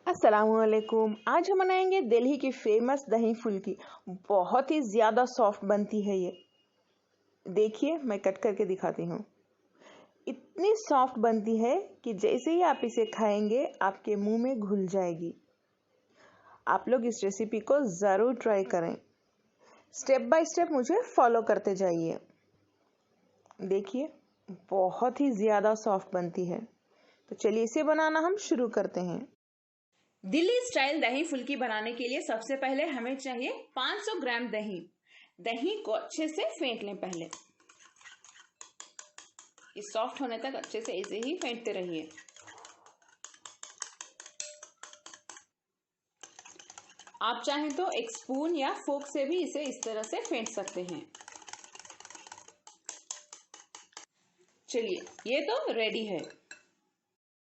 अस्सलामुअलैकुम। आज हम बनाएंगे दिल्ली की फेमस दही फुल्की। बहुत ही ज़्यादा सॉफ्ट बनती है ये। देखिए मैं कट करके दिखाती हूँ। इतनी सॉफ्ट बनती है कि जैसे ही आप इसे खाएंगे आपके मुंह में घुल जाएगी। आप लोग इस रेसिपी को ज़रूर ट्राई करें। स्टेप बाय स्टेप मुझे फॉलो करते जाइए। देखिए बहुत ही ज़्यादा सॉफ्ट बनती है। तो चलिए इसे बनाना हम शुरू करते हैं। दिल्ली स्टाइल दही फुल्की बनाने के लिए सबसे पहले हमें चाहिए 500 ग्राम दही। दही को अच्छे से फेंट लें। पहले ये सॉफ्ट होने तक अच्छे से ऐसे ही फेंटते रहिए। आप चाहें तो एक स्पून या फोक से भी इसे इस तरह से फेंट सकते हैं। चलिए ये तो रेडी है।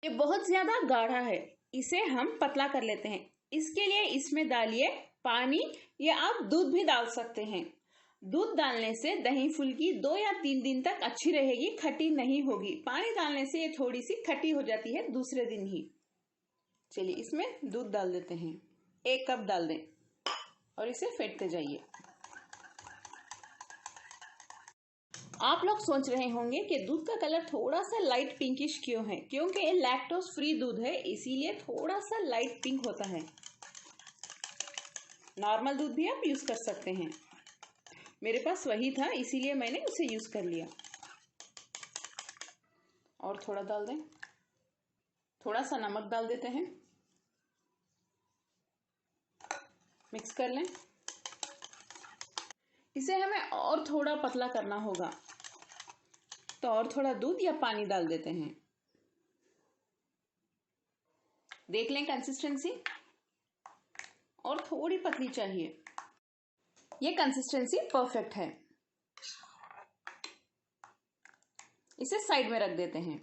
ये बहुत ज्यादा गाढ़ा है, इसे हम पतला कर लेते हैं। इसके लिए इसमें डालिए पानी या आप दूध भी डाल सकते हैं। दूध डालने से दही फुल्की 2 या 3 दिन तक अच्छी रहेगी, खट्टी नहीं होगी। पानी डालने से ये थोड़ी सी खट्टी हो जाती है दूसरे दिन ही। चलिए इसमें दूध डाल देते हैं। 1 कप डाल दें और इसे फेंटते जाइए। आप लोग सोच रहे होंगे कि दूध का कलर थोड़ा सा लाइट पिंकिश क्यों है? क्योंकि ये लैक्टोज फ्री दूध है, इसीलिए थोड़ा सा लाइट पिंक होता है। नॉर्मल दूध भी आप यूज कर सकते हैं। मेरे पास वही था इसीलिए मैंने उसे यूज कर लिया। और थोड़ा डाल दें। थोड़ा सा नमक डाल देते हैं। मिक्स कर लें। इसे हमें और थोड़ा पतला करना होगा, तो और थोड़ा दूध या पानी डाल देते हैं। देख लें कंसिस्टेंसी, और थोड़ी पतली चाहिए। ये कंसिस्टेंसी परफेक्ट है। इसे साइड में रख देते हैं।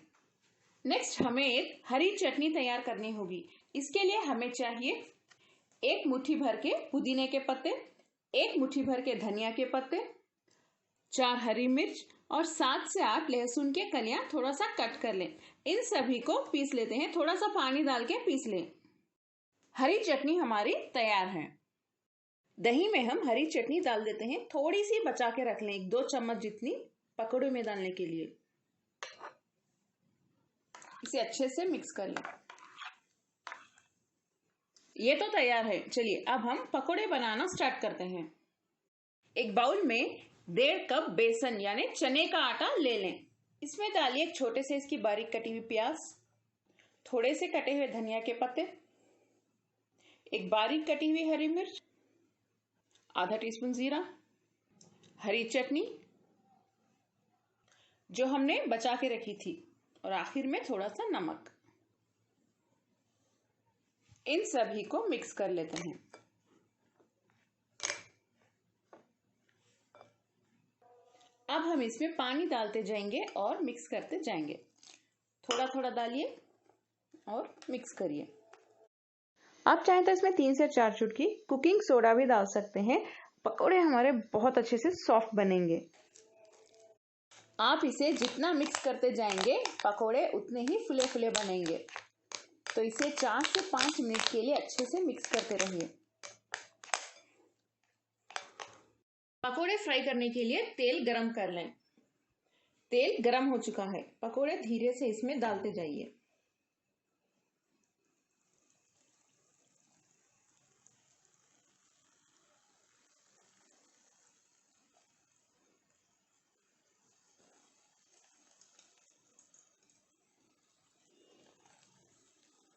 नेक्स्ट हमें एक हरी चटनी तैयार करनी होगी। इसके लिए हमें चाहिए 1 मुट्ठी भर के पुदीने के पत्ते, 1 मुट्ठी भर के धनिया के पत्ते, 4 हरी मिर्च और 7 से 8 लहसुन के कलियां थोड़ा सा कट कर लें। इन सभी को पीस लेते हैं। थोड़ा सा पानी डाल के पीस लें। हरी चटनी हमारी तैयार है। दही में हम हरी चटनी डाल देते हैं। थोड़ी सी बचा के रख लें, 1-2 चम्मच जितनी पकौड़े में डालने के लिए। इसे अच्छे से मिक्स कर लें। ये तो तैयार है। चलिए अब हम पकोड़े बनाना स्टार्ट करते हैं। एक बाउल में 1.5 कप बेसन यानी चने का आटा ले लें। इसमें डालिए एक छोटे से इसकी बारीक कटी हुई प्याज, थोड़े से कटे हुए धनिया के पत्ते, एक बारीक कटी हुई हरी मिर्च, आधा टीस्पून जीरा, हरी चटनी जो हमने बचा के रखी थी, और आखिर में थोड़ा सा नमक। इन सभी को मिक्स कर लेते हैं। अब हम इसमें पानी डालते जाएंगे और मिक्स करते जाएंगे। थोड़ा थोड़ा डालिए और मिक्स करिए। आप चाहें तो इसमें 3 से 4 चुटकी कुकिंग सोडा भी डाल सकते हैं। पकोड़े हमारे बहुत अच्छे से सॉफ्ट बनेंगे। आप इसे जितना मिक्स करते जाएंगे पकोड़े उतने ही फुले फुले बनेंगे। तो इसे 4 से 5 मिनट के लिए अच्छे से मिक्स करते रहिए। पकोड़े फ्राई करने के लिए तेल गरम कर लें। तेल गरम हो चुका है। पकोड़े धीरे से इसमें डालते जाइए।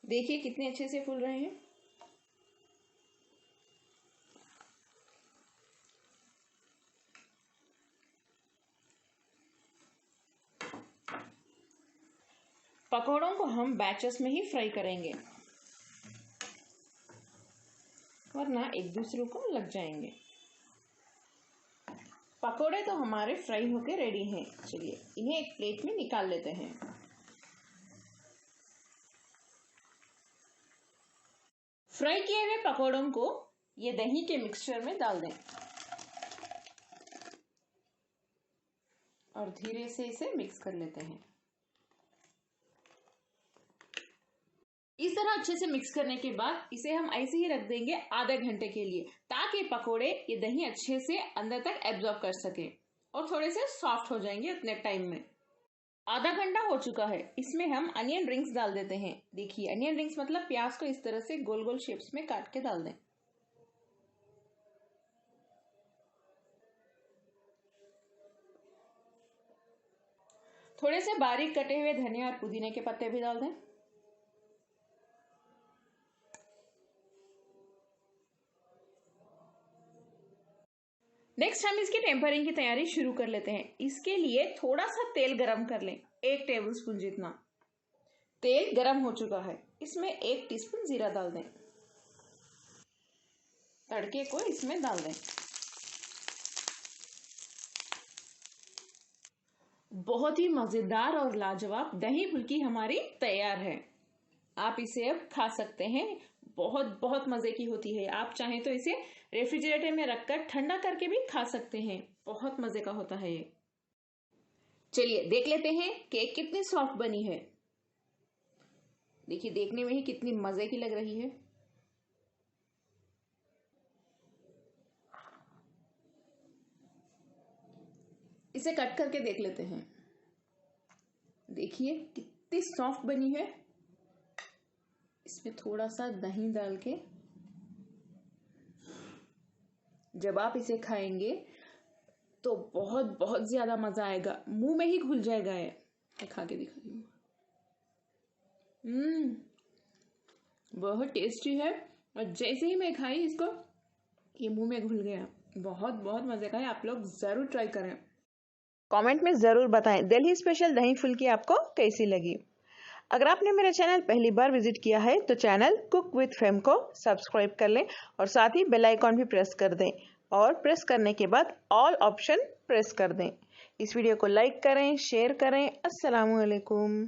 देखिए कितने अच्छे से फूल रहे हैं। पकोड़ों को हम बैचेस में ही फ्राई करेंगे, वरना एक दूसरे को लग जाएंगे। पकोड़े तो हमारे फ्राई होके रेडी हैं। चलिए इन्हें एक प्लेट में निकाल लेते हैं। फ्राई किए हुए पकोड़ों को ये दही के मिक्सचर में डाल दें और धीरे से इसे मिक्स कर लेते हैं। इस तरह अच्छे से मिक्स करने के बाद इसे हम ऐसे ही रख देंगे आधे घंटे के लिए, ताकि पकोड़े ये दही अच्छे से अंदर तक एब्जॉर्ब कर सके और थोड़े से सॉफ्ट हो जाएंगे उतने टाइम में। आधा घंटा हो चुका है, इसमें हम अनियन रिंग्स डाल देते हैं। देखिए अनियन रिंग्स मतलब प्याज को इस तरह से गोल गोल शेप्स में काट के डाल दें। थोड़े से बारीक कटे हुए धनिया और पुदीने के पत्ते भी डाल दें। नेक्स्ट हम इसकी टेम्परिंग की तैयारी शुरू कर लेते हैं। इसके लिए थोड़ा सा तेल गरम कर लें, 1 टेबलस्पून जितना। तेल गरम हो चुका है, इसमें 1 टीस्पून जीरा डाल दें। तड़के को इसमें डाल दें। बहुत ही मजेदार और लाजवाब दही फुल्की हमारी तैयार है। आप इसे अब खा सकते हैं, बहुत बहुत मजे की होती है। आप चाहें तो इसे रेफ्रिजरेटर में रखकर ठंडा करके भी खा सकते हैं, बहुत मजे का होता है ये। चलिए देख लेते हैं केक कितनी सॉफ्ट बनी है। देखिए देखने में ही कितनी मजे की लग रही है। इसे कट करके देख लेते हैं। देखिए कितनी सॉफ्ट बनी है। इसमें थोड़ा सा दही डाल के जब आप इसे खाएंगे तो बहुत बहुत ज्यादा मजा आएगा, मुंह में ही घुल जाएगा ये। मैं खा के दिखा रही हूँ। बहुत टेस्टी है और जैसे ही मैं खाई इसको ये मुंह में घुल गया। बहुत बहुत मजे का है, आप लोग जरूर ट्राई करें। कमेंट में ज़रूर बताएं दिल्ली स्पेशल दही फुल्की आपको कैसी लगी। अगर आपने मेरा चैनल पहली बार विजिट किया है तो चैनल कुक विद फेम को सब्सक्राइब कर लें और साथ ही बेल आइकॉन भी प्रेस कर दें और प्रेस करने के बाद ऑल ऑप्शन प्रेस कर दें। इस वीडियो को लाइक करें, शेयर करें। अस्सलामुअलैकुम।